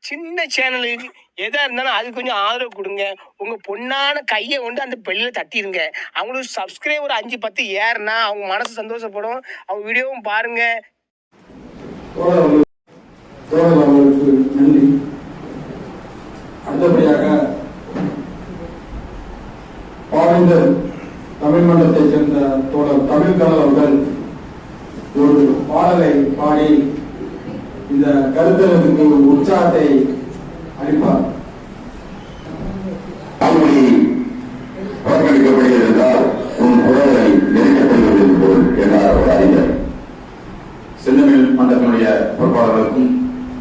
சின்ன சேனலுக்கு எதா இருந்தாலும் அது கொஞ்சம் ஆதரவு கொடுங்க. உங்க பொண்ணான கையை கொண்டு அந்த பெல்லில் தட்டிடுங்க. அவங்களுக்கு சப்ஸ்கிரைபர் 5-10 ஏறுனா அவங்க மனசு சந்தோஷப்படும். அவங்க வீடியோவும் பாருங்க. நன்றி. அடுத்தபடியாக பாவேந்தர் தமிழ் மன்றத்தைச் சேர்ந்த தோழர் தமிழ்கடல் அவர்கள் ஒரு பாடலை பாடி இந்த கருத்தரங்குக்கு உற்சாகத்தை அளிப்பார். புறக்கணிக்கப்படுகிறது என்றால் உன் உறவை நெருக்கப்படுகிறது போல் என்றார் ஒரு அறிஞர். செந்தமிழ் மன்றத்தினுடைய பொறுப்பாளர்களுக்கும்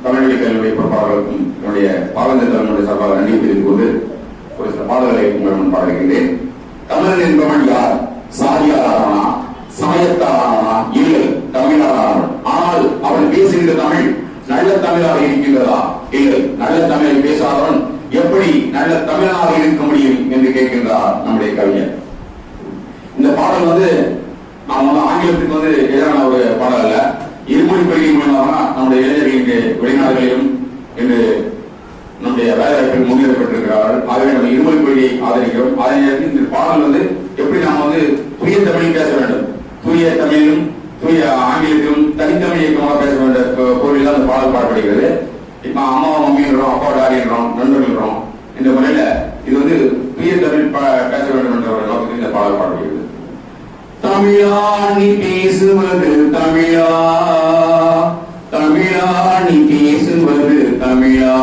தமிழ்வழி கல்வி பொறுப்பாளர்களுக்கும் என்னுடைய பாவேந்தர் தலைமுறை சார்பாக நன்றி தெரிவித்துக் கொண்டு ஒரு சில பாடல்களை உங்களிடம் பாடுகின்றேன். தமிழன் என்பவன் யார்? சாதியாரானா, சமயத்தாரானா? இல்லை, தமிழரானவன். ஆனால் அவன் பேசுகின்ற தமிழ் நல்ல தமிழாக இருக்கின்றதா? இல்லை, நல்ல தமிழை பேசாதவன் எப்படி நல்ல தமிழனாக இருக்க முடியும் என்று கேட்கின்றார் நம்முடைய கவிஞர். இந்த பாடல் நாம் ஆங்கிலத்துக்கு எதிரான ஒரு பாடல் அல்ல. இருமொழி கொள்கை மூலமாக நம்முடைய இளைஞர்கள் இங்கு வெளிநாடுகளிலும் என்று நம்முடைய வேலைவாய்ப்பில் முன்னேறப்பட்டிருக்கிறார்கள். ஆகவே நம்ம இருமொழி கொள்கையை ஆதரிக்கிறோம். அதே நேரத்தில் இந்த பாடல் எப்படி நாம் தூய தமிழில் பேச வேண்டும், தூய தமிழிலும் தூய ஆங்கிலத்திலும் தனித்தமிழ் இயக்கமாக பேச வேண்டிய பொருளில் அந்த பாடல் பாடப்படுகிறது. இப்ப அம்மாவை மம்மின்றோம், அப்பா டாடின்றோம், நண்பர்கள்ன்றோம். இந்த முறையில இது தூய தமிழ் பேச வேண்டும் என்ற ஒரு நோக்கத்தில் இந்த பாடல் பாடப்படுகிறது. தமிழா நீ பேசுவது தமிழா, தமிழா நீ பேசுவது தமிழா,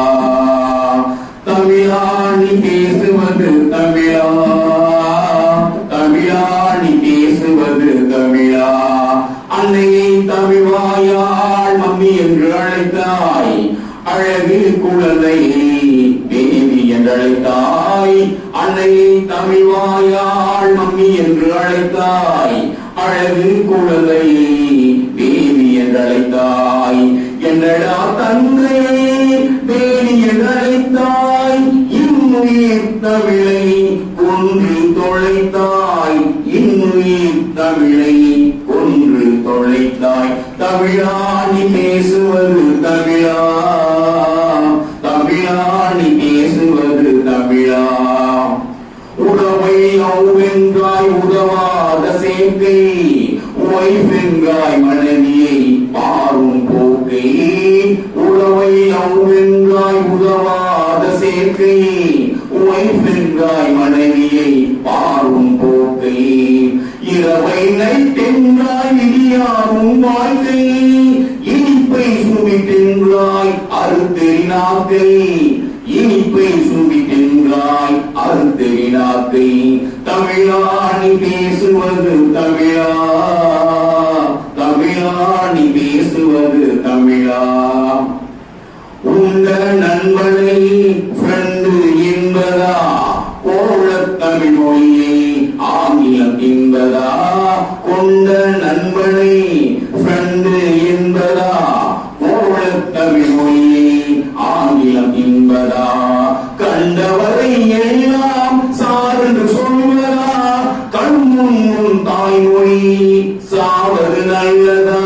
தமிழா நீ பேசுவது தமிழா, தமிழா நீ பேசுவது தமிழா. அன்னையை தமிழ்வாயாள் மம்மி என்று அழைத்தாய், அழகு குழந்தை தேவி என்று அழைத்தாய். அன்னையை தமிழ்வாயாள் மம்மி என்று அழைத்தாய், அழகு குழந்தை தேவி என்று அழைத்தாய். என்னடா தந்தை தேவி என்று அழைத்தாய், இன்னுயிர் தமிழை கொன்று தொலைத்தாய், இன்னுயிர் தமிழை கொன்று தொலைத்தாய். தமிழா நீ பேசுவது தமிழா, தமிழா நீ பேசுவது தமிழா. உறவை அவ்வென்றாய் உதவாத சேர்க்கை, ஒய்ஃபென்றாய் மனைவியை பாரும் போக்கை. உறவை அவ்வென்றாய் உதவாத சேர்க்கை, ஒய்ஃபென்றாய் மனைவியை பாரும் போக்கை. இரவை நைட்டென்றாய் விடியாகும் வாழ்க்கை, இனிப்பை சுமிட்டென்றாய் அறுத்தெறினாக்கை, இனிப்பை சுமிட்டென்றாய் அறுத்தெறினாக்கை. தமிழா நீ பேசுவது தமிழா, தமிழா நீ பேசுவது தமிழா. உண்ட நண்பனை ஃப்ரெண்டு என்பதா, கோள தமிழ் மொழியை ஆங்கிலம் என்பதா. கொண்ட நண்பனை ஃப்ரெண்டு என்பதா, கோள தமிழ் மொழியை ஆங்கிலம் என்பதா. கண்டவரை எல்லாம் சார்ந்து சொல்வதா, கண்முன் தாய்மொழி சாவது நல்லதா,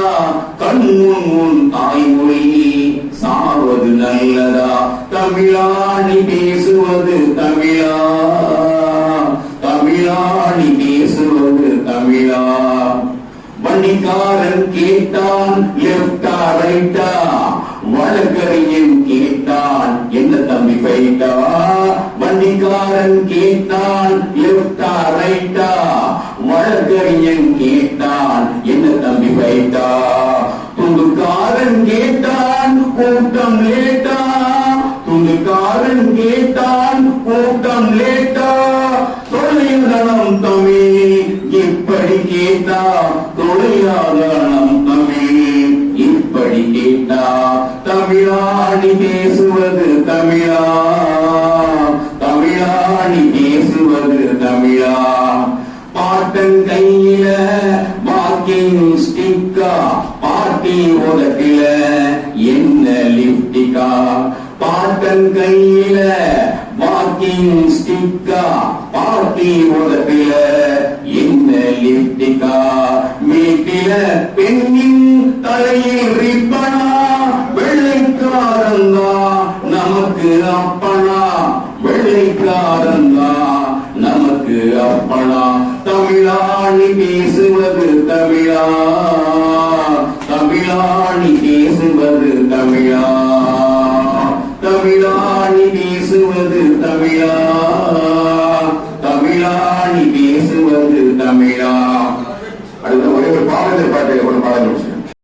கண்முன் தாய்மொழி சாவது நல்லதா. தமிழா நீ பேசுவது தமிழா, தமிழா நீ பேசுவது தமிழா. வண்டிக்காரன் கேட்டான் லெப்டா ரைட்டா, வழக்கறிஞன் கேட்டான் என்ன தம்பி ஃபைட்டா. வண்டிக்காரன் கேட்டான் லெப்டா ரைட்டா, வழக்கறிஞன் கேட்டான் என்ன தம்பி ஃபைட்டா. துண்டுக்காரன் கேட்டான் கூட்டம் லேட்டா, துண்டுக்காரன் கேட்டான் கூட்டம் லேட்டா. தொலையாதனம் தமிழ் இப்படி கேட்டா, தொலையாதனம் தமிழ் இப்படி கேட்டா. தமிழா நீ பேசுவது தமிழா, தமிழா நீ பேசுவது தமிழா. பாட்டன் கையில வாக்கிங் ஸ்டிக்கா, பாட்டி உதட்டில என்ன லிப்டிக்கா. பாட்டன் கையில வாக்கிங் ஸ்டிக்கா, பாட்டி உதட்டில என்ன லிப்டிக்கா. வீட்டில பெண்ணின் தலையில் ரிப்பனா, வெள்ளைக்காரந்தா நம தப்பனா தமிழா நீ பேசுவது தமிழா தமிழா நீ பேசுவது தமிழா தமிழா நீ பேசுவது தமிழா தமிழா நீ பேசுவது தமிழா. அடுத்த ஒரே ஒரு பாடல் பாட்டை ஒரு பாடல்